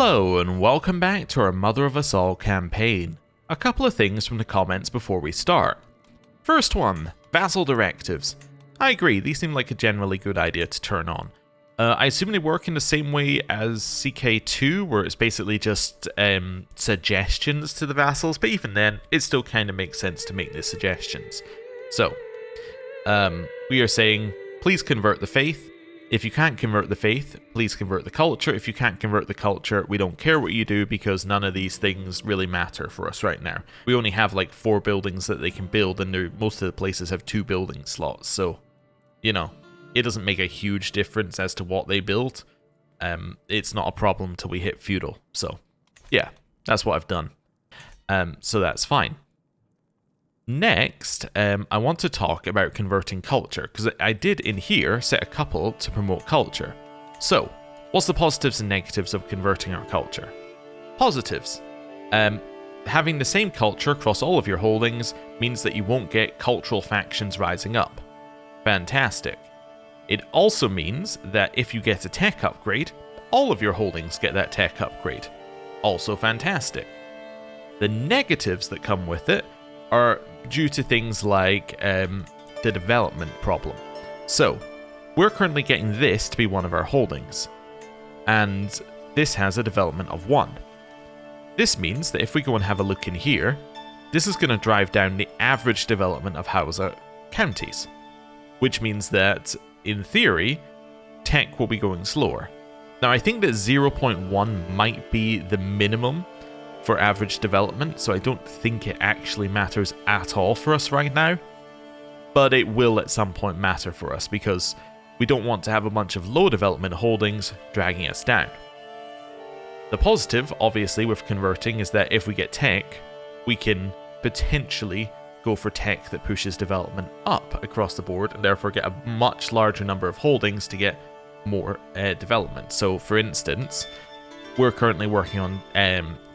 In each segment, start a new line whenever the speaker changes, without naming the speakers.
Hello and welcome back to our Mother of Us All campaign. A couple of things from the comments before we start. First one, Vassal directives. I agree, these seem like a generally good idea to turn on. I assume they work in the same way as CK2, where it's basically just suggestions to the vassals, but even then, it still kind of makes sense to make the suggestions. So, we are saying, please convert the faith. If you can't convert the faith, please convert the culture. If you can't convert the culture, we don't care what you do because none of these things really matter for us right now. We only have like 4 buildings that they can build, and most of the places have 2 building slots, so, you know, it doesn't make a huge difference as to what they build. It's not a problem till we hit feudal, so yeah, that's what I've done. So that's fine. Next, I want to talk about converting culture, because I did in here set a couple to promote culture. So, what's the positives and negatives of converting our culture? Positives. Having the same culture across all of your holdings means that you won't get cultural factions rising up. Fantastic. It also means that if you get a tech upgrade, all of your holdings get that tech upgrade. Also fantastic. The negatives that come with it are due to things like the development problem. So, we're currently getting this to be one of our holdings, and this has a development of 1. This means that if we go and have a look in here, this is going to drive down the average development of Hausa counties, which means that, in theory, tech will be going slower. Now, I think that 0.1 might be the minimum for average development, so I don't think it actually matters at all for us right now, but it will at some point matter for us because we don't want to have a bunch of low development holdings dragging us down. The positive, obviously, with converting is that if we get tech, we can potentially go for tech that pushes development up across the board and therefore get a much larger number of holdings to get more development. So, for instance, we're currently working on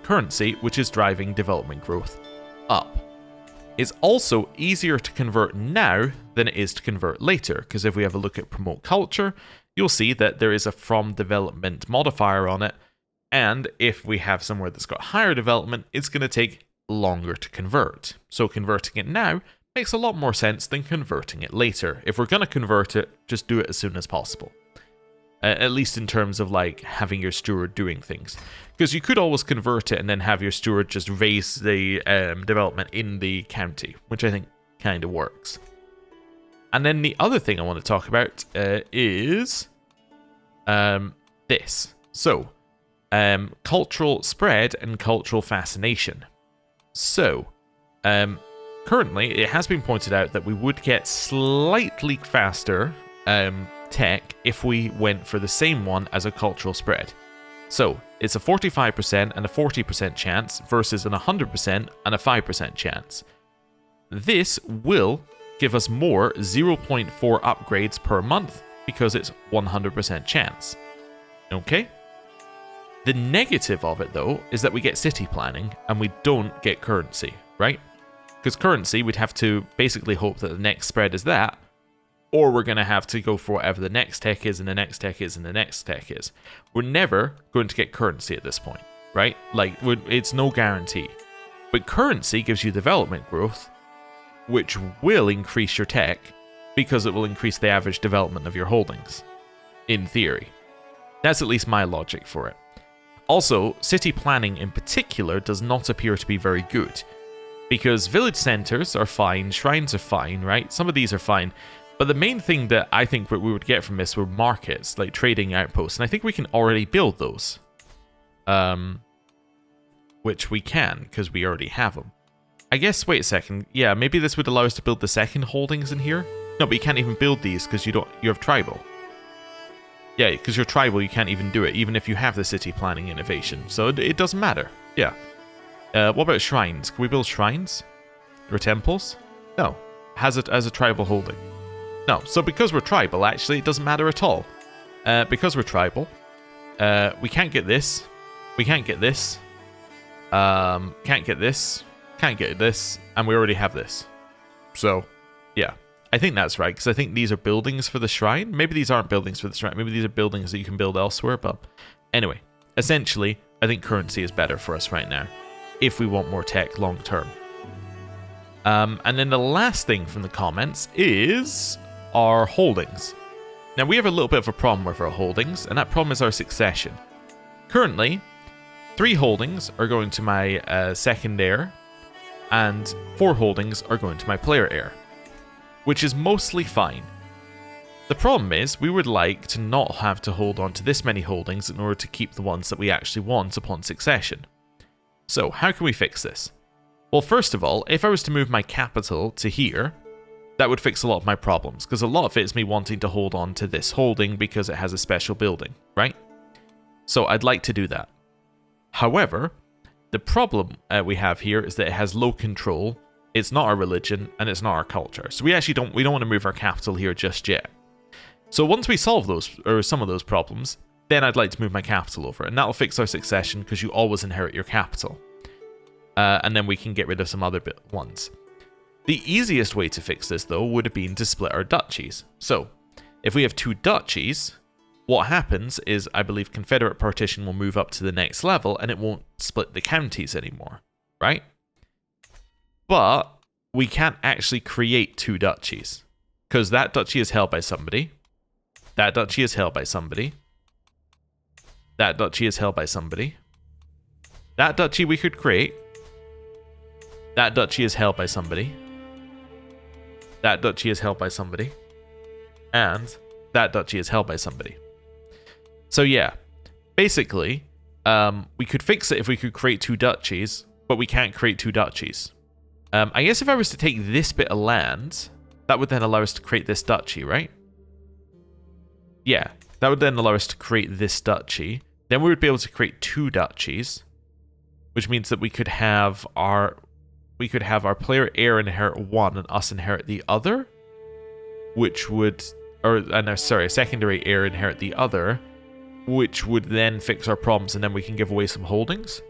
currency, which is driving development growth up. It's also easier to convert now than it is to convert later, because if we have a look at promote culture, you'll see that there is a from development modifier on it, and if we have somewhere that's got higher development, it's going to take longer to convert. So converting it now makes a lot more sense than converting it later. If we're going to convert it, just do it as soon as possible. At least in terms of like having your steward doing things. Because you could always convert it and then have your steward just raise the development in the county, which I think kind of works. And then the other thing I want to talk about is this. So, cultural spread and cultural fascination. So, currently it has been pointed out that we would get slightly faster tech if we went for the same one as a cultural spread. So, it's a 45% and a 40% chance versus an 100% and a 5% chance. This will give us more 0.4 upgrades per month because it's 100% chance. Okay? The negative of it, though, is that we get city planning and we don't get currency, right? Because currency, we'd have to basically hope that the next spread is that, or we're going to have to go for whatever the next tech is and the next tech is and the next tech is. We're never going to get currency at this point, right? Like, it's no guarantee. But currency gives you development growth, which will increase your tech because it will increase the average development of your holdings, in theory. That's at least my logic for it. Also, city planning in particular does not appear to be very good, because village centers are fine, shrines are fine, right? Some of these are fine. But the main thing that I think we would get from this were markets, like trading outposts. And I think we can already build those. Which we can, because we already have them. I guess, wait a second. Yeah, maybe this would allow us to build the second holdings in here? No, but you can't even build these because you have tribal. Yeah, because you're tribal, you can't even do it, even if you have the city planning innovation. So it doesn't matter. Yeah. What about shrines? Can we build shrines? Or temples? No. As a tribal holding. No, so because we're tribal, actually, it doesn't matter at all. Because we're tribal, we can't get this. We can't get this. Can't get this. Can't get this. And we already have this. So, yeah. I think that's right, because I think these are buildings for the shrine. Maybe these aren't buildings for the shrine. Maybe these are buildings that you can build elsewhere, but anyway. Essentially, I think currency is better for us right now, if we want more tech long term. And then the last thing from the comments is our holdings. Now we have a little bit of a problem with our holdings, and that problem is our succession. Currently, 3 holdings are going to my second heir, and 4 holdings are going to my player heir, which is mostly fine. The problem is, we would like to not have to hold on to this many holdings in order to keep the ones that we actually want upon succession. So, how can we fix this? Well, first of all, if I was to move my capital to here, that would fix a lot of my problems, because a lot of it is me wanting to hold on to this holding because it has a special building, right? So I'd like to do that. However, the problem we have here is that it has low control, it's not our religion, and it's not our culture. So we actually don't want to move our capital here just yet. So once we solve those, or some of those problems, then I'd like to move my capital over, and that'll fix our succession because you always inherit your capital. And then we can get rid of some other ones. The easiest way to fix this, though, would have been to split our duchies. So, if we have 2 duchies, what happens is, I believe Confederate partition will move up to the next level, and it won't split the counties anymore, right? But we can't actually create 2 duchies, because that duchy is held by somebody, that duchy is held by somebody, that duchy is held by somebody, that duchy we could create, that duchy is held by somebody, that duchy is held by somebody, and that duchy is held by somebody. So yeah, basically, we could fix it if we could create 2 duchies, but we can't create 2 duchies. I guess if I was to take this bit of land, that would then allow us to create this duchy, right? Yeah, that would then allow us to create this duchy. Then we would be able to create 2 duchies, which means that we could have our player heir inherit one and us inherit the other, which would, a secondary heir inherit the other, which would then fix our problems, and then we can give away some holdings.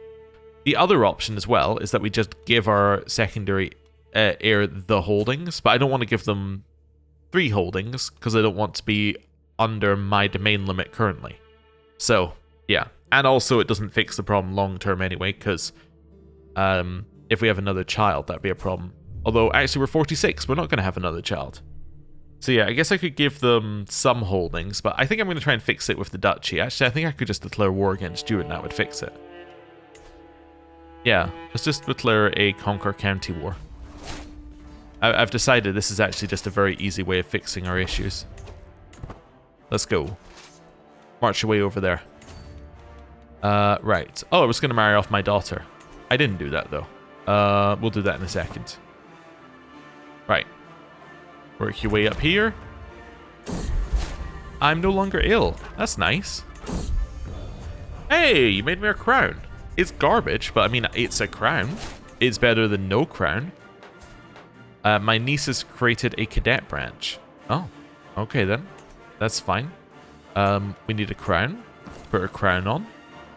The other option as well is that we just give our secondary heir the holdings, but I don't want to give them 3 holdings because I don't want to be under my domain limit currently. So, yeah. And also it doesn't fix the problem long term anyway, because if we have another child, that'd be a problem. Although, actually, we're 46. We're not going to have another child. So yeah, I guess I could give them some holdings, but I think I'm going to try and fix it with the duchy. Actually, I think I could just declare war against you and that would fix it. Yeah, let's just declare a conquer county war. I've decided this is actually just a very easy way of fixing our issues. Let's go. March your way over there. Right. Oh, I was going to marry off my daughter. I didn't do that, though. We'll do that in a second. Right. Work your way up here. I'm no longer ill. That's nice. Hey, you made me a crown. It's garbage, but I mean, it's a crown. It's better than no crown. My niece has created a cadet branch. Oh, okay then. That's fine. We need a crown. Put a crown on.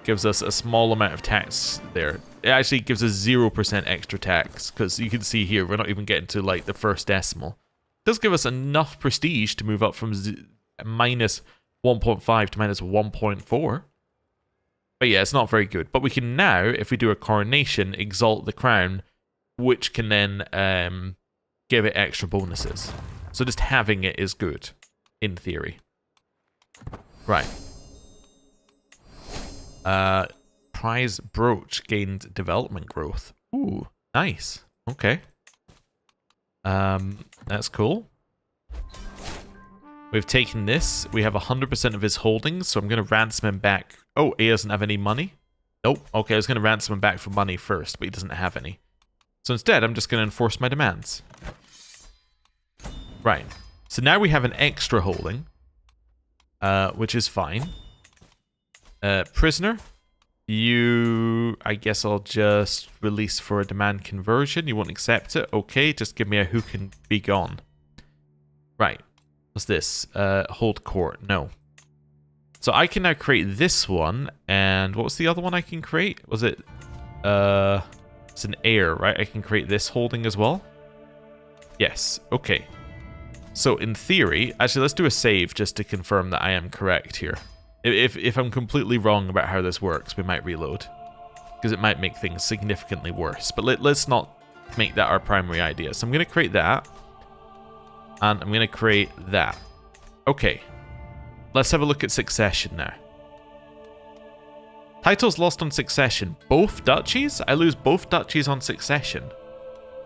Gives us a small amount of tax there. It actually gives us 0% extra tax, because you can see here, we're not even getting to like the first decimal. It does give us enough prestige to move up from minus 1.5 to minus 1.4. But yeah, it's not very good. But we can now, if we do a coronation, exalt the crown, which can then give it extra bonuses. So just having it is good, in theory. Right. Prize brooch gained development growth. Ooh, nice. Okay. That's cool. We've taken this. We have 100% of his holdings, so I'm going to ransom him back. Oh, he doesn't have any money? Nope. Okay, I was going to ransom him back for money first, but he doesn't have any. So instead, I'm just going to enforce my demands. Right. So now we have an extra holding, which is fine. Prisoner, you, I guess I'll just release for a demand conversion. You won't accept it? Okay, just give me a who can be gone. Right. What's this? Hold court. No. So I can now create this one, and what was the other one I can create? Was it, it's an heir, right? I can create this holding as well? Yes. Okay. So in theory, actually let's do a save just to confirm that I am correct here. If I'm completely wrong about how this works, we might reload. Because it might make things significantly worse. But let's not make that our primary idea. So I'm going to create that. And I'm going to create that. Okay. Let's have a look at succession now. Titles lost on succession. Both duchies? I lose both duchies on succession.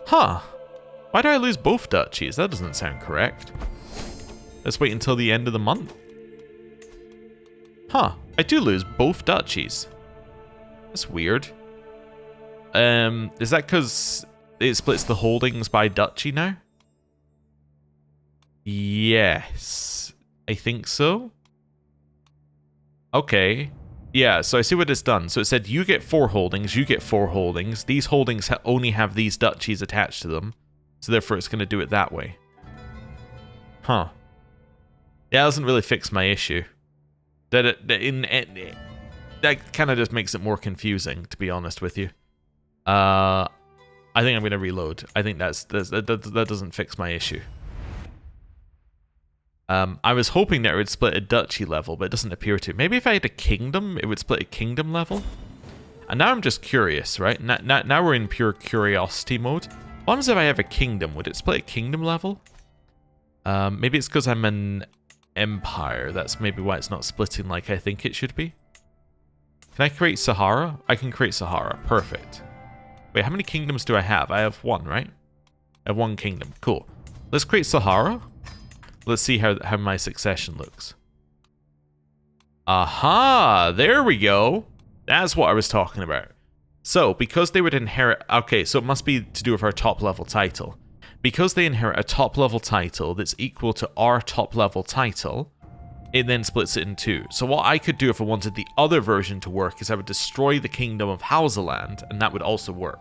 Huh. Why do I lose both duchies? That doesn't sound correct. Let's wait until the end of the month. Huh. I do lose both duchies. That's weird. Is that because it splits the holdings by duchy now? Yes. I think so. Okay. Yeah, so I see what it's done. So it said you get 4 holdings, you get 4 holdings. These holdings only have these duchies attached to them. So therefore it's going to do it that way. Huh. Yeah, that doesn't really fix my issue. That kind of just makes it more confusing, to be honest with you. I think I'm going to reload. I think that doesn't fix my issue. I was hoping that it would split a duchy level, but it doesn't appear to. Maybe if I had a kingdom, it would split a kingdom level. And now I'm just curious, right? Now we're in pure curiosity mode. What happens if I have a kingdom? Would it split a kingdom level? Maybe it's because I'm an empire. That's maybe why it's not splitting like I think it should be. Can I create Sahara? I can create Sahara. Perfect. Wait, how many kingdoms do I have? I have 1, right? I have 1 kingdom. Cool. Let's create Sahara. Let's see how my succession looks. Aha! There we go. That's what I was talking about. So, because they would inherit... Okay, so it must be to do with our top-level title. Because they inherit a top-level title that's equal to our top-level title, it then splits it in 2. So what I could do if I wanted the other version to work is I would destroy the kingdom of Hausaland, and that would also work.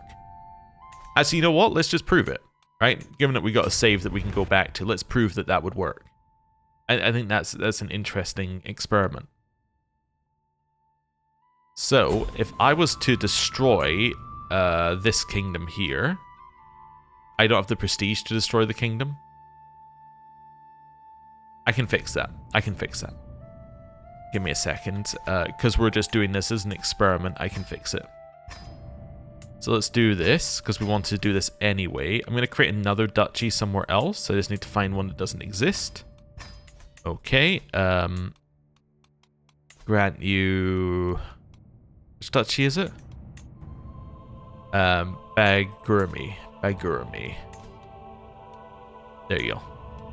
Actually, you know what? Let's just prove it. Right? Given that we got a save that we can go back to, let's prove that that would work. I think that's an interesting experiment. So, if I was to destroy this kingdom here, I don't have the prestige to destroy the kingdom. I can fix that. I can fix that. Give me a second. Because we're just doing this as an experiment, I can fix it. So let's do this, because we want to do this anyway. I'm going to create another duchy somewhere else. I just need to find one that doesn't exist. Okay. Grant you... Which duchy is it? Bagurumi. Bagurumi. There you go.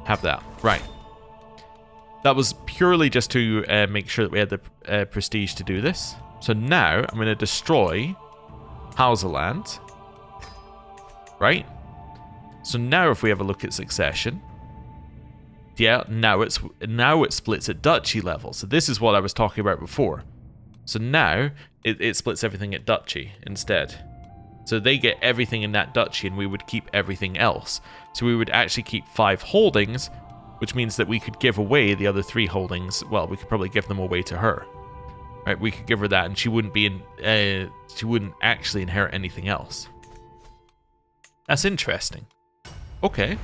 Have that. Right. That was purely just to make sure that we had the prestige to do this. So now I'm going to destroy Hausaland. Right? So now if we have a look at succession, yeah, now it splits at duchy level. So this is what I was talking about before. So now it splits everything at duchy instead. So they get everything in that duchy and we would keep everything else. So we would actually keep 5 holdings, which means that we could give away the other 3 holdings. Well, we could probably give them away to her. Right, we could give her that and she wouldn't be she wouldn't actually inherit anything else. That's interesting. Okay.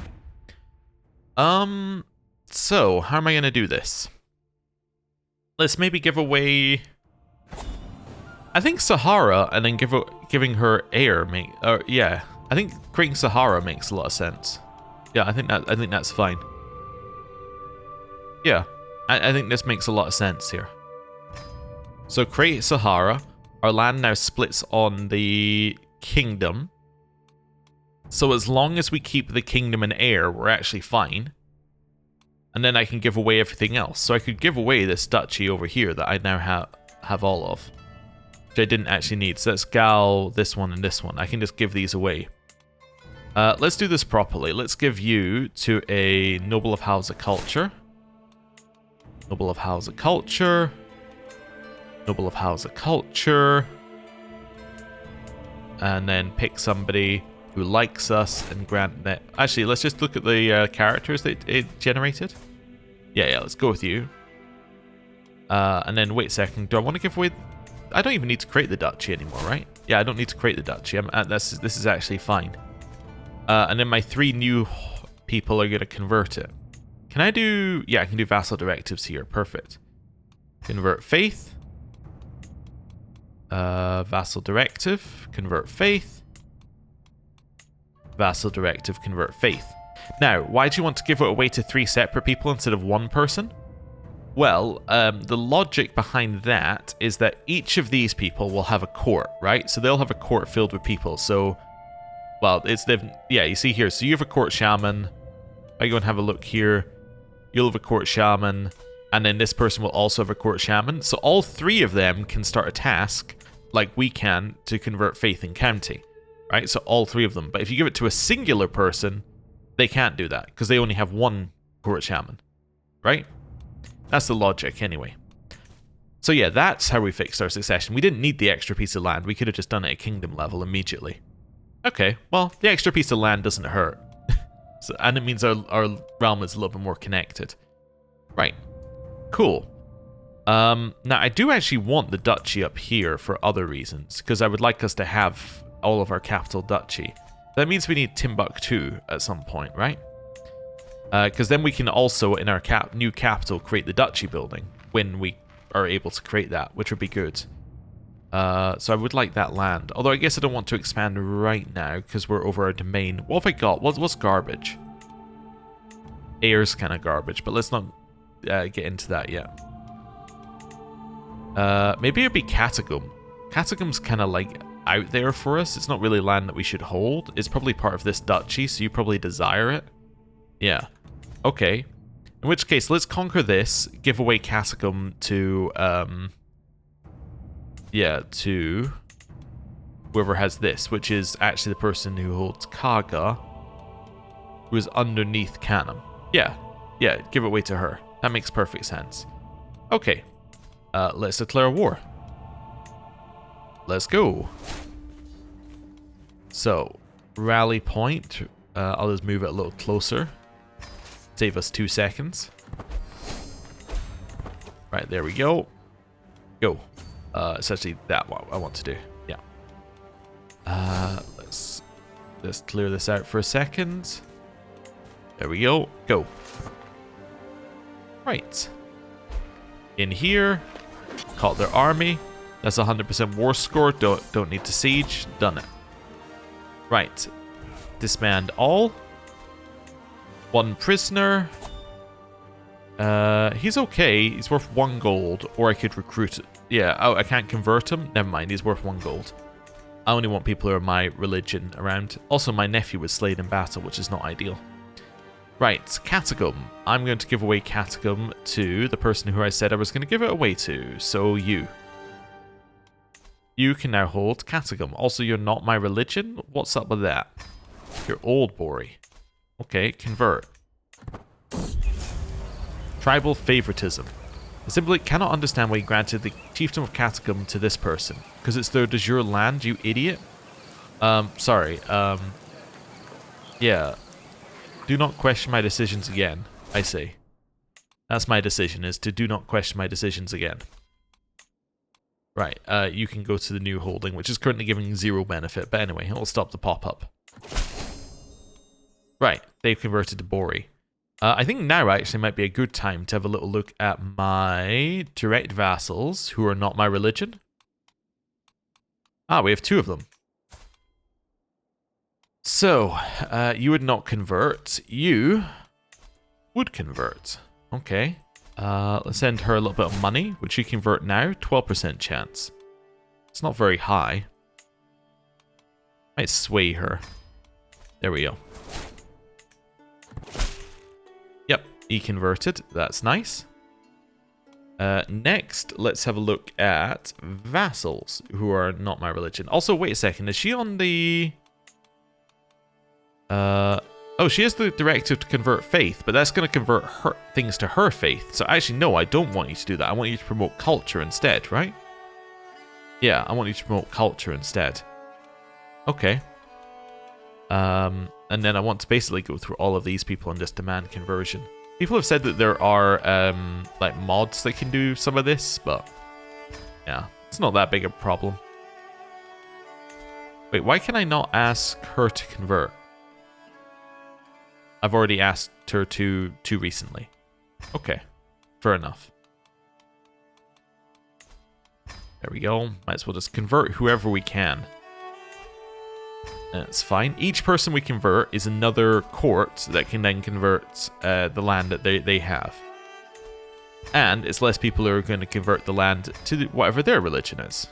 So how am I going to do this? Let's maybe give away, I think, Sahara, and then giving her heir yeah. I think creating Sahara makes a lot of sense. Yeah, I think that's fine. Yeah, I think this makes a lot of sense here. So create Sahara. Our land now splits on the kingdom. So as long as we keep the kingdom and heir, we're actually fine. And then I can give away everything else. So I could give away this duchy over here that I now have all of, which I didn't actually need. So that's Gal, this one, and this one. I can just give these away. Let's do this properly. Let's give you to a noble of Hausa culture. Noble of Hausa culture. Noble of Hausa culture. And then pick somebody who likes us and grant that. Actually, let's just look at the characters that it generated. Yeah, let's go with you. And then wait a second. Do I want to give away? I don't even need to create the duchy anymore, right? Yeah, I don't need to create the duchy. This is actually fine. And then my 3 new people are going to convert it. Can I do? Yeah, I can do vassal directives here. Perfect. Convert faith. Vassal directive. Convert faith. Vassal directive. Convert faith. Now, why do you want to give it away to 3 separate people instead of 1 person? Well, the logic behind that is that each of these people will have a court, right? So they'll have a court filled with people. So, well, yeah, you see here. So you have a court shaman. I go and have a look here. You'll have a court shaman. And then this person will also have a court shaman. So all 3 of them can start a task, like we can, to convert faith in county, right? So all 3 of them. But if you give it to a singular person, they can't do that because they only have 1 court shaman, right? That's the logic anyway. So yeah, that's how we fixed our succession. We didn't need the extra piece of land. We could have just done it at kingdom level immediately. Okay, well, the extra piece of land doesn't hurt. So, and it means our realm is a little bit more connected. Right. Cool. Now, I do actually want the duchy up here for other reasons, because I would like us to have all of our capital duchy. That means we need Timbuktu at some point, right? Because then we can also, in our new capital, create the duchy building when we are able to create that, which would be good. So I would like that land. Although I guess I don't want to expand right now because we're over our domain. What have I got? What's garbage? Air's kind of garbage, but let's not get into that yet. Maybe it'd be Catacomb. Catacomb's kind of like out there for us. It's not really land that we should hold. It's probably part of this duchy, so you probably desire it. Yeah. Okay. In which case, let's conquer this, give away Catacomb to, to whoever has this, which is actually the person who holds Kaga, who is underneath Canum. Yeah, give it away to her. That makes perfect sense. Okay, let's declare war. Let's go. So, rally point. I'll just move it a little closer. Save us 2 seconds. Right, there we go. Go. It's actually that what I want to do. Yeah. Let's just clear this out for a second. There we go. Go. Right. In here. Caught their army. That's 100% war score. Don't need to siege. Done it. Right. Disband all. 1 prisoner. He's okay. He's worth 1 gold. Or I could recruit it. Yeah, oh, I can't convert him. Never mind, he's worth 1 gold. I only want people who are my religion around. Also, my nephew was slain in battle, which is not ideal. Right, Catacomb. I'm going to give away Catacomb to the person who I said I was going to give it away to. So you. You can now hold Catacomb. Also, you're not my religion? What's up with that? You're old, Bori. Okay, convert. Tribal favoritism. I simply cannot understand why you granted the chiefdom of Catacomb to this person. Because it's their de jure land, you idiot. Sorry. Yeah. Do not question my decisions again, I say. That's my decision, is to do not question my decisions again. Right, you can go to the new holding, which is currently giving 0 benefit. But anyway, it'll stop the pop-up. Right, they've converted to Bori. I think now actually might be a good time to have a little look at my direct vassals who are not my religion. Ah, we have 2 of them. So, you would not convert. You would convert. Okay. Let's send her a little bit of money. Would she convert now? 12% chance. It's not very high. Might sway her. There we go. Yep, he converted. That's nice. Next, let's have a look at vassals who are not my religion. Also, wait a second. Is she on the... Oh, she has the directive to convert faith, but that's going to convert her things to her faith. So actually, no, I don't want you to do that. I want you to promote culture instead, right? Yeah, I want you to promote culture instead. Okay. And then I want to basically go through all of these people and just demand conversion. People have said that there are like mods that can do some of this, but yeah, it's not that big a problem. Wait, why can I not ask her to convert? I've already asked her to recently. Okay, fair enough. There we go. Might as well just convert whoever we can. That's fine. Each person we convert is another court that can then convert the land that they have. And it's less people who are going to convert the land to whatever their religion is.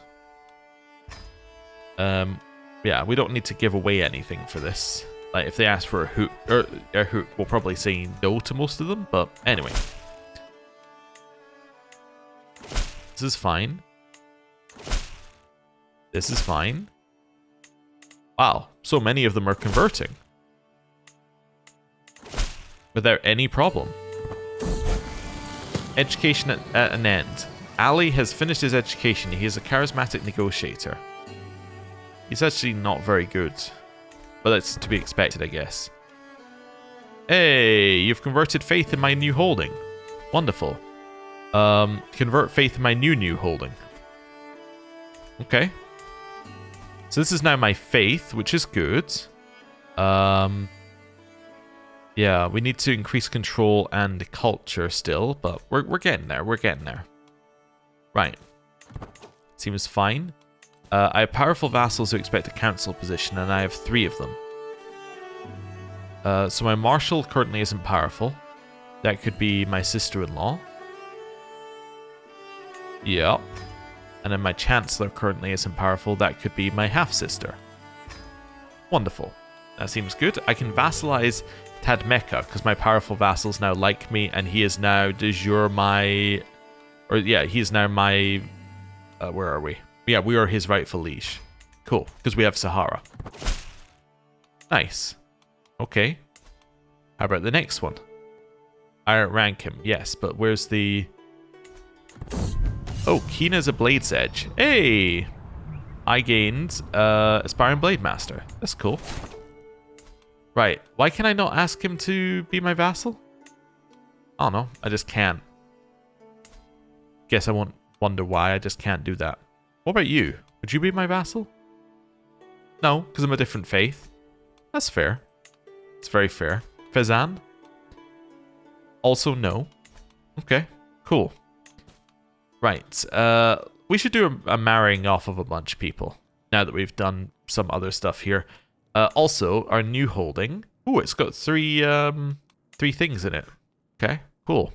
Yeah, we don't need to give away anything for this. Like, if they ask for a hook, we'll probably say no to most of them, but anyway. This is fine. This is fine. Wow, so many of them are converting. Without any problem. Education at an end. Ali has finished his education. He is a charismatic negotiator. He's actually not very good. But that's to be expected, I guess. Hey, you've converted faith in my new holding. Wonderful. Convert faith in my new holding. Okay. So this is now my faith, which is good. Yeah, we need to increase control and culture still, but we're getting there. We're getting there. Right. Seems fine. I have powerful vassals who expect a council position, and I have 3 of them. So my marshal currently isn't powerful. That could be my sister-in-law. Yep. And then my chancellor currently isn't powerful. That could be my half-sister. Wonderful. That seems good. I can vassalize Tadmeka, because my powerful vassals now like me, and he is now de jure my... Or, yeah, he's now my... where are we? Yeah, we are his rightful liege. Cool, because we have Sahara. Nice. Okay. How about the next one? I outrank him, yes, but where's the... Oh, keen as a blade's edge. Hey! I gained Aspiring Blade Master. That's cool. Right, why can I not ask him to be my vassal? I don't know, I just can't. Guess I won't wonder why, I just can't do that. What about you? Would you be my vassal? No, because I'm a different faith. That's fair. It's very fair. Fezan? Also no. Okay, cool. Right, we should do a marrying off of a bunch of people, now that we've done some other stuff here. Also, our new holding. Ooh, it's got 3 things in it. Okay, cool.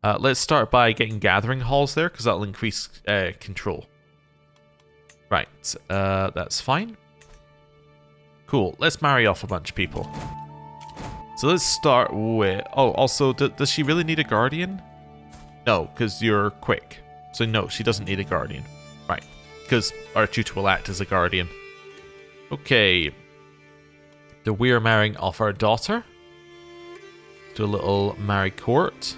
Let's start by getting gathering halls there, because that'll increase control. Right, that's fine. Cool, let's marry off a bunch of people. So let's start with... Oh, also, does she really need a guardian? No, because you're quick. So no, she doesn't need a guardian. Right, because our tutor will act as a guardian. Okay. We are marrying off our daughter. Do a little marry court.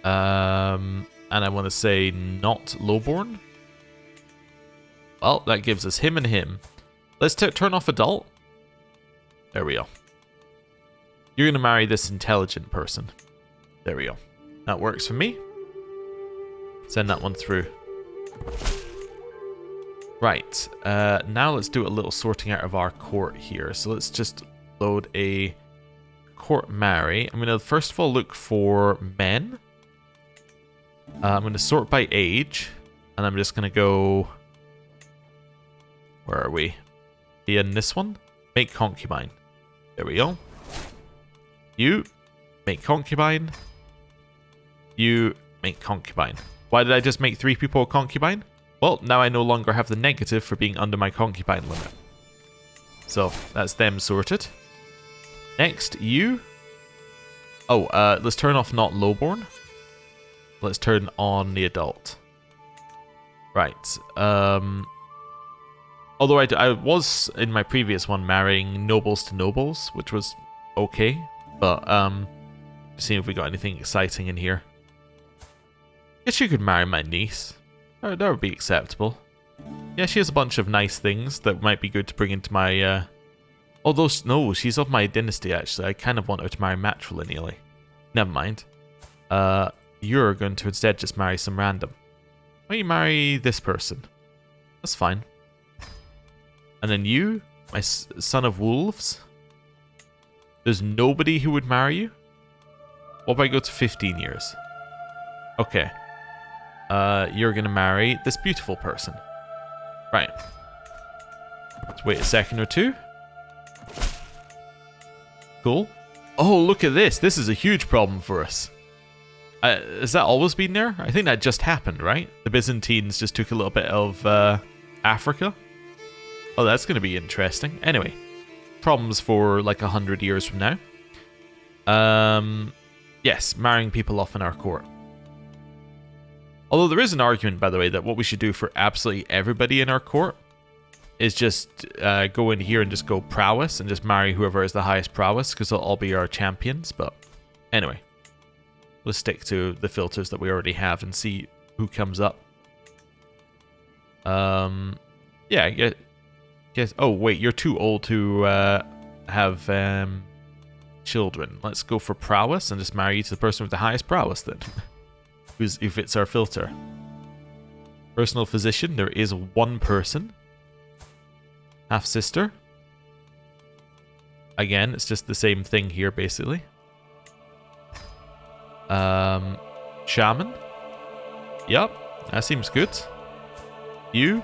And I want to say not lowborn. Well, that gives us him and him. Let's turn off adult. There we go. You're going to marry this intelligent person. There we go. That works for me. Send that one through. Right. Now let's do a little sorting out of our court here. So let's just load a court marry. I'm going to first of all look for men. I'm going to sort by age. And I'm just going to go... Where are we? In this one? Make concubine. There we go. You. Make concubine. You. Make concubine. Why did I just make 3 people a concubine? Well, now I no longer have the negative for being under my concubine limit. So, that's them sorted. Next, you. Oh, let's turn off not lowborn. Let's turn on the adult. Right. Although I was, in my previous one, marrying nobles to nobles, which was okay. But, see if we got anything exciting in here. Guess you could marry my niece. That would be acceptable. Yeah, she has a bunch of nice things that might be good to bring into my... Although, no, she's of my dynasty, actually. I kind of want her to marry matrilineally. Never mind. You're going to instead just marry some random. Why don't you marry this person? That's fine. And then you, my son of wolves. There's nobody who would marry you? What if I go to 15 years? Okay. you're going to marry this beautiful person. Right. Let's wait a second or two. Cool. Oh, look at this. This is a huge problem for us. Has that always been there? I think that just happened, right? The Byzantines just took a little bit of Africa. Oh, that's going to be interesting. Anyway, problems for like 100 years from now. Yes, marrying people off in our court. Although there is an argument, by the way, that what we should do for absolutely everybody in our court is just go in here and just go prowess and just marry whoever has the highest prowess, because they'll all be our champions. But anyway, let's stick to the filters that we already have and see who comes up. Yeah, yes. Oh, wait, you're too old to have children. Let's go for prowess and just marry you to the person with the highest prowess then. Who fits our filter. Personal physician, there is one person. Half sister. Again, it's just the same thing here basically. Shaman. Yep, that seems good. You.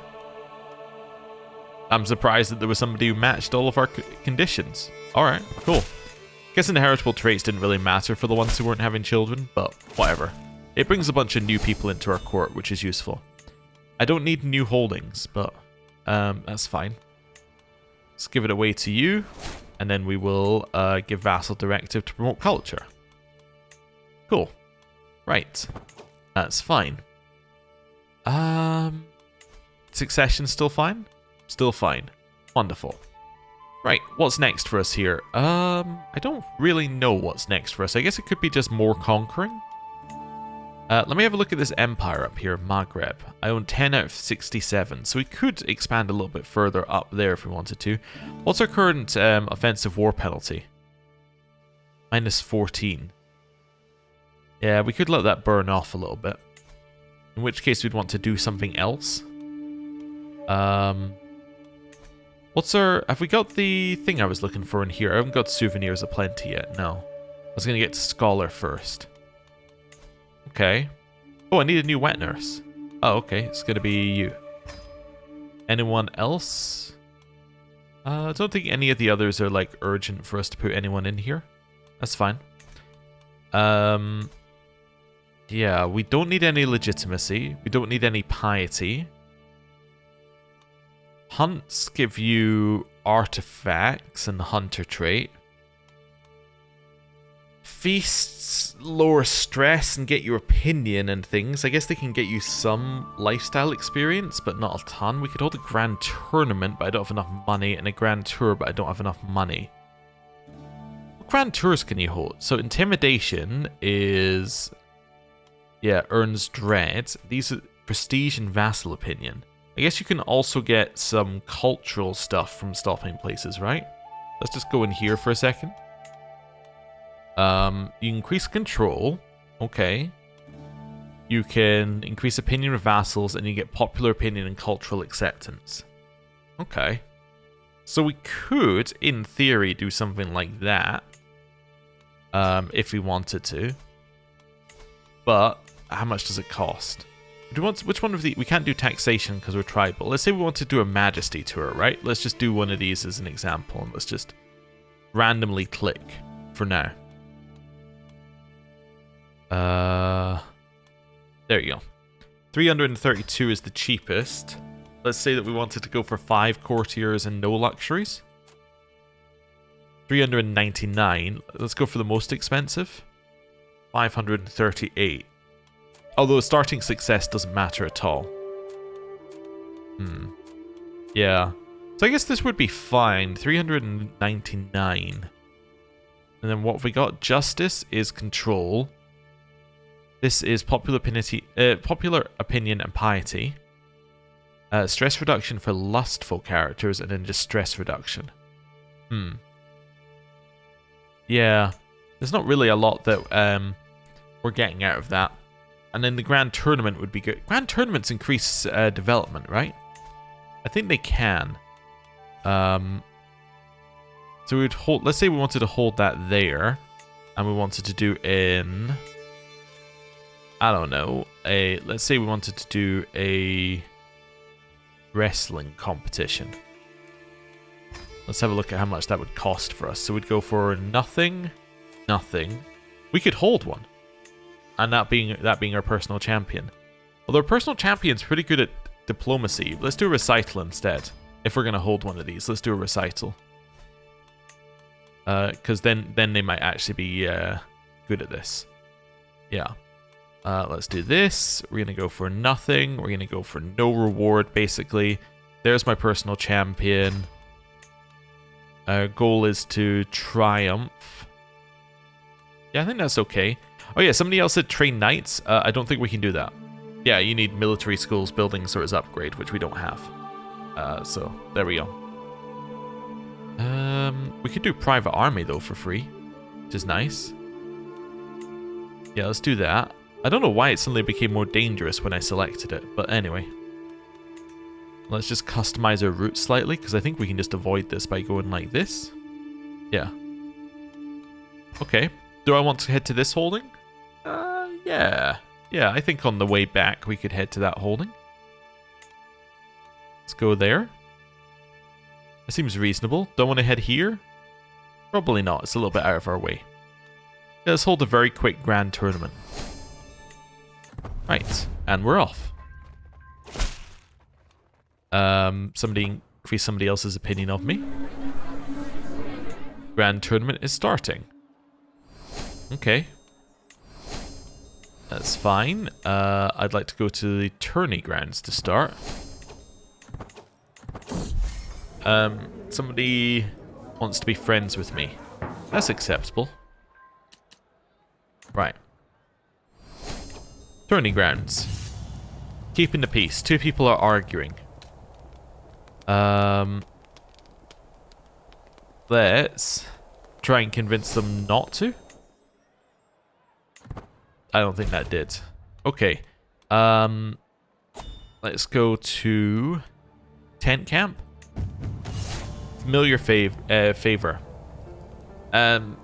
I'm surprised that there was somebody who matched all of our conditions. Alright, cool. Guess inheritable traits didn't really matter for the ones who weren't having children, but whatever. It brings a bunch of new people into our court, which is useful. I don't need new holdings, but that's fine. Let's give it away to you, and then we will give Vassal directive to promote culture. Cool. Right. That's fine. Succession still fine? Still fine. Wonderful. Right, what's next for us here? I don't really know what's next for us. I guess it could be just more conquering. Let me have a look at this empire up here, Maghreb. I own 10 out of 67, so we could expand a little bit further up there if we wanted to. What's our current offensive war penalty? -14. Yeah, we could let that burn off a little bit. In which case we'd want to do something else. What's our... Have we got the thing I was looking for in here? I haven't got souvenirs aplenty yet, no. I was going to get to scholar first. Okay. Oh, I need a new wet nurse. Oh, okay. It's going to be you. Anyone else? I don't think any of the others are, like, urgent for us to put anyone in here. That's fine. Yeah, we don't need any legitimacy. We don't need any piety. Hunts give you artifacts and hunter trait. Feasts lower stress and get your opinion and things. I guess they can get you some lifestyle experience, but not a ton. We could hold a grand tournament, but I don't have enough money, and a grand tour, but I don't have enough money. What grand tours can you hold? So intimidation is... Yeah, earns dread. These are prestige and vassal opinion. I guess you can also get some cultural stuff from stopping places, right? Let's just go in here for a second. You increase control. Okay. You can increase opinion of vassals, and you get popular opinion and cultural acceptance. Okay. So we could, in theory, do something like that. If we wanted to. But how much does it cost? Do we want, which one of the... We can't do taxation because we're tribal. Let's say we want to do a majesty tour, right? Let's just do one of these as an example, and let's just randomly click for now. There you go. 332 is the cheapest. Let's say that we wanted to go for 5 courtiers and no luxuries. 399. Let's go for the most expensive. 538. Although starting success doesn't matter at all. Yeah. So I guess this would be fine. 399. And then what have we got? Justice is control. This is popular opinion and piety. Stress reduction for lustful characters, and then just stress reduction. Yeah. There's not really a lot that we're getting out of that. And then the Grand Tournament would be good. Grand Tournaments increase development, right? I think they can. So we'd hold... Let's say we wanted to hold that there. And we wanted to do in... I don't know. a... Let's say we wanted to do a wrestling competition. Let's have a look at how much that would cost for us. So we'd go for nothing, nothing. We could hold one. And that being our personal champion. Although our personal champion's pretty good at diplomacy. Let's do a recital instead. If we're going to hold one of these, let's do a recital. Because then they might actually be good at this. Yeah. Let's do this. We're going to go for nothing. We're going to go for no reward, basically. There's my personal champion. Our goal is to triumph. Yeah, I think that's okay. Oh yeah, somebody else said train knights. I don't think we can do that. Yeah, you need military schools building swords upgrade, which we don't have. So, there we go. We could do private army, though, for free. Which is nice. Yeah, let's do that. I don't know why it suddenly became more dangerous when I selected it, but anyway. Let's just customize our route slightly, because I think we can just avoid this by going like this. Yeah. Okay. Do I want to head to this holding? Yeah. Yeah, I think on the way back we could head to that holding. Let's go there. That seems reasonable. Don't want to head here? Probably not. It's a little bit out of our way. Yeah, let's hold a very quick grand tournament. Right. And we're off. Somebody increase somebody else's opinion of me. Grand tournament is starting. Okay. That's fine. I'd like to go to the tourney grounds to start. Somebody wants to be friends with me. That's acceptable. Right. Tourney grounds. Keeping the peace. Two people are arguing. Let's try and convince them not to. I don't think that did. Okay. Let's go to tent camp. Familiar favor.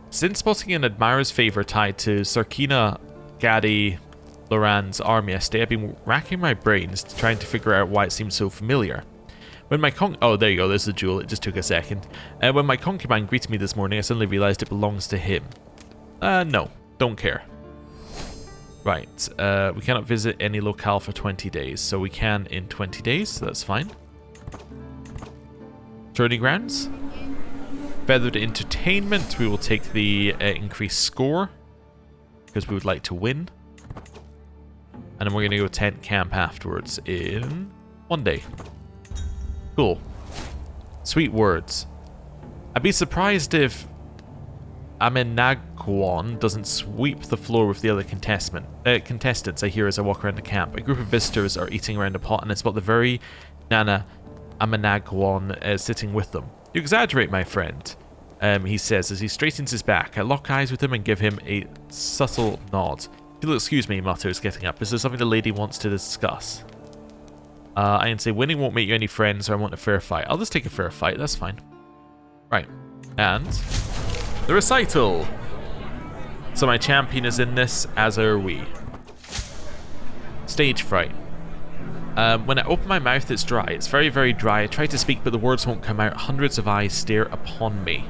Since spotting an admirer's favor tied to Sarkina Gadi Loran's army estate, I've been racking my brains trying to figure out why it seems so familiar. When my oh, there you go, there's the jewel, it just took a second. When my concubine greeted me this morning, I suddenly realized it belongs to him. No, don't care. Right, we cannot visit any locale for 20 days, so we can in 20 days, so that's fine. Tourney grounds. Feathered entertainment, we will take the increased score, because we would like to win. And then we're going to go tent camp afterwards in 1 day. Cool. Sweet words. I'd be surprised if Amenagwan doesn't sweep the floor with the other contestants I hear as I walk around the camp. A group of visitors are eating around a pot and I spot the very Nana Amenagwan sitting with them. You exaggerate, my friend, he says as he straightens his back. I lock eyes with him and give him a subtle nod. If you'll excuse me, he mutters, getting up. Is there something the lady wants to discuss? I can say winning won't make you any friends, or I want a fair fight. I'll just take a fair fight, that's fine. Right. And the recital. So my champion is in this, as are we. Stage fright. When I open my mouth, it's dry. It's very, very dry. I try to speak, but the words won't come out. Hundreds of eyes stare upon me.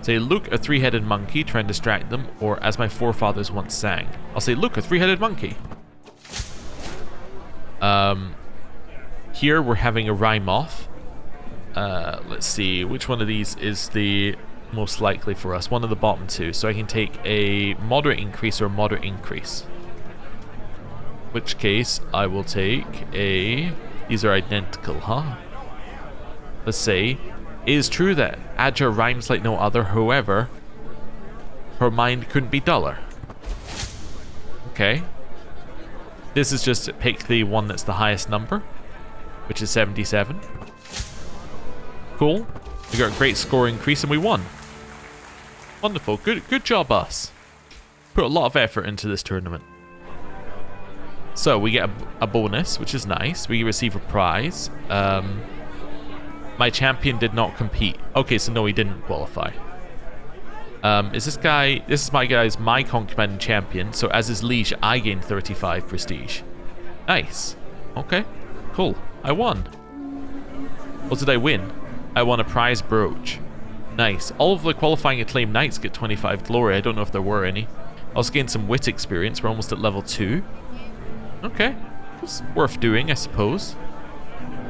Say, look, a three-headed monkey, try and distract them, or as my forefathers once sang. I'll say, look, a three-headed monkey. Here we're having a rhyme off. Let's see, which one of these is the most likely for us? One of the bottom two. So I can take a moderate increase or a moderate increase. Which case, I will take a... These are identical, huh? Let's say, it is true that Adja rhymes like no other, however, her mind couldn't be duller. Okay. This is just pick the one that's the highest number, which is 77. Cool. We got a great score increase and we won. Wonderful. Good job, us. Put a lot of effort into this tournament. So we get a bonus, which is nice. We receive a prize. My champion did not compete. Okay, so no, he didn't qualify. Is this guy... This is my guy's my concubine and champion, so as his liege, I gain 35 prestige. Nice. Okay, cool. I won. What did I win? I won a prize brooch. Nice. All of the qualifying acclaimed knights get 25 glory. I don't know if there were any. I also gained some wit experience. We're almost at level 2. Okay. It's worth doing, I suppose.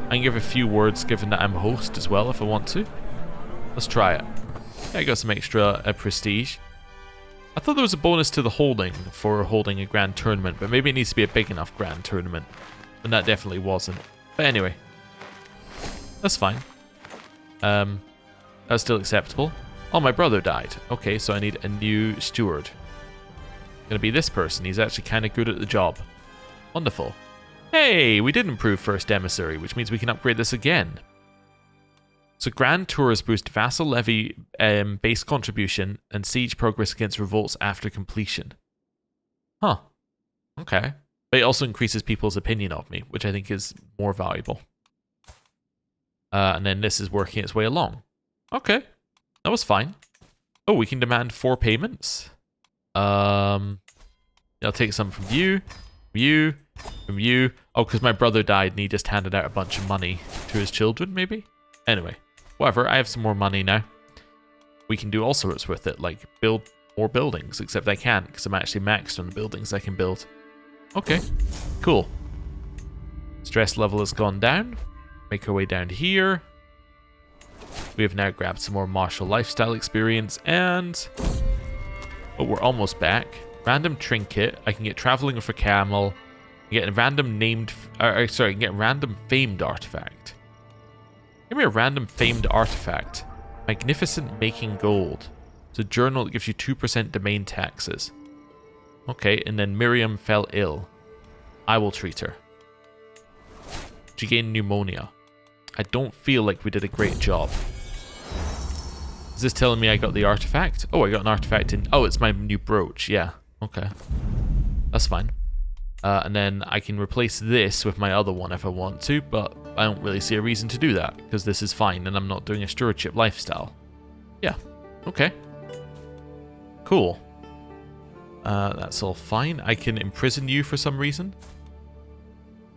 I can give a few words given that I'm host as well if I want to. Let's try it. Yeah, I got some extra prestige. I thought there was a bonus to the holding for holding a grand tournament, but maybe it needs to be a big enough grand tournament. And that definitely wasn't. But anyway. That's fine. That's still acceptable. Oh, my brother died. Okay, so I need a new steward. Gonna be this person. He's actually kind of good at the job. Wonderful. Hey, we did improve First Emissary, which means we can upgrade this again. So Grand Tours boost Vassal Levy base contribution and siege progress against revolts after completion. Huh. Okay. But it also increases people's opinion of me, which I think is more valuable. And then this is working its way along. Okay. That was fine. Oh, we can demand 4 payments. I'll take some from you, from you. Oh, because my brother died and he just handed out a bunch of money to his children, maybe? Anyway, whatever. I have some more money now. We can do all sorts with it, like build more buildings, except I can't because I'm actually maxed on the buildings I can build. Okay, cool. Stress level has gone down. Make our way down here. We have now grabbed some more martial lifestyle experience and... Oh, we're almost back. Random trinket. I can get traveling with a camel. I get a random named... I can get a random famed artifact. Give me a random famed artifact. Magnificent making gold. It's a journal that gives you 2% domain taxes. Okay, and then Miriam fell ill. I will treat her. She gained pneumonia. I don't feel like we did a great job. Is this telling me I got the artifact? Oh, I got an artifact in... Oh, it's my new brooch. Yeah. Okay. That's fine. And then I can replace this with my other one if I want to, but I don't really see a reason to do that, because this is fine and I'm not doing a stewardship lifestyle. Yeah. Okay. Cool. That's all fine. I can imprison you for some reason.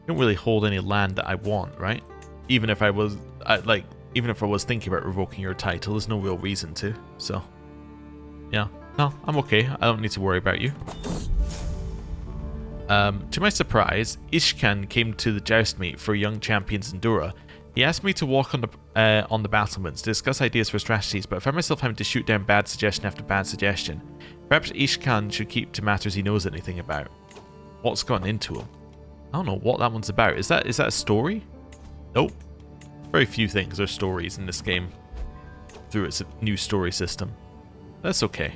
I don't really hold any land that I want, right? Even if I was... Even if I was thinking about revoking your title, there's no real reason to, so... Yeah. No, I'm okay. I don't need to worry about you. To my surprise, Ishkan came to the joust meet for young champions in Dura. He asked me to walk on the battlements to discuss ideas for strategies, but I found myself having to shoot down bad suggestion after bad suggestion. Perhaps Ishkan should keep to matters he knows anything about. What's gotten into him? I don't know what that one's about. Is that a story? Nope. Very few things are stories in this game through its new story system. That's okay.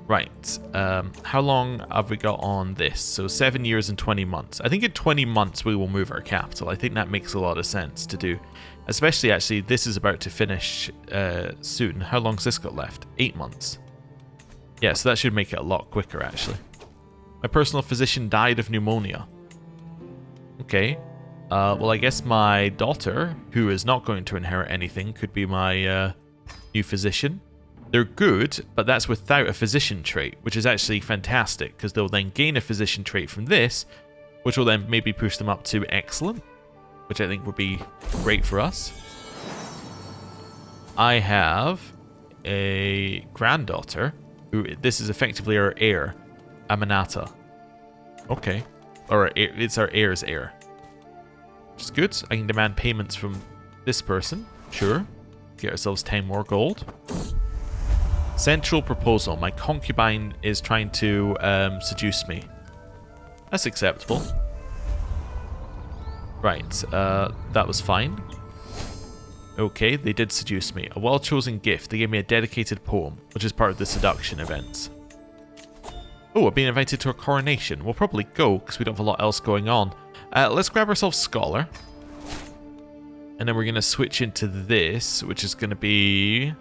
Right. How long have we got on this? So 7 years and 20 months. I think in 20 months we will move our capital. I think that makes a lot of sense to do. Especially, actually, this is about to finish soon. How long's this got left? 8 months. Yeah, so that should make it a lot quicker, actually. My personal physician died of pneumonia. Okay. Well, I guess my daughter, who is not going to inherit anything, could be my new physician. They're good, but that's without a physician trait, which is actually fantastic, because they'll then gain a physician trait from this, which will then maybe push them up to excellent, which I think would be great for us. I have a granddaughter, who this is effectively our heir, Aminata. Okay. Or it's our heir's heir. Which is good. I can demand payments from this person. Sure. Get ourselves 10 more gold. Central proposal. My concubine is trying to seduce me. That's acceptable. Right. That was fine. Okay, they did seduce me. A well-chosen gift. They gave me a dedicated poem, which is part of the seduction events. Oh, I've been invited to a coronation. We'll probably go, because we don't have a lot else going on. Let's grab ourselves Scholar. And then we're going to switch into this, which is going to be...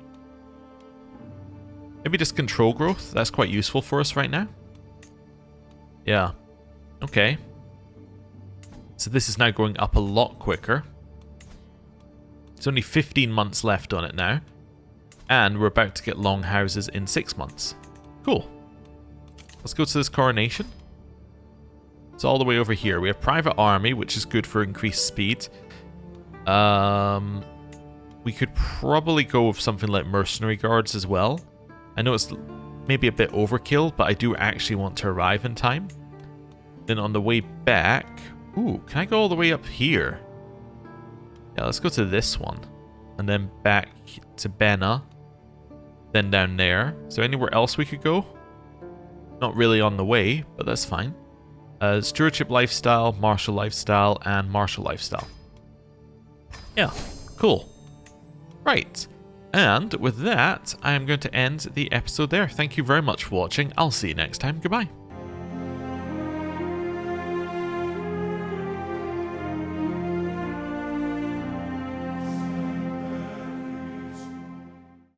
maybe just control growth. That's quite useful for us right now. Yeah. Okay. So this is now going up a lot quicker. There's only 15 months left on it now. And we're about to get long houses in 6 months. Cool. Let's go to this coronation. It's all the way over here. We have private army, which is good for increased speed. We could probably go with something like mercenary guards as well. I know it's maybe a bit overkill, but I do actually want to arrive in time. Then on the way back... Ooh, can I go all the way up here? Yeah, let's go to this one. And then back to Benna. Then down there. Is there anywhere else we could go? Not really on the way, but that's fine. Stewardship lifestyle, martial lifestyle, and martial lifestyle. Yeah, cool. Right. And with that, I am going to end the episode there. Thank you very much for watching. I'll see you next time. Goodbye.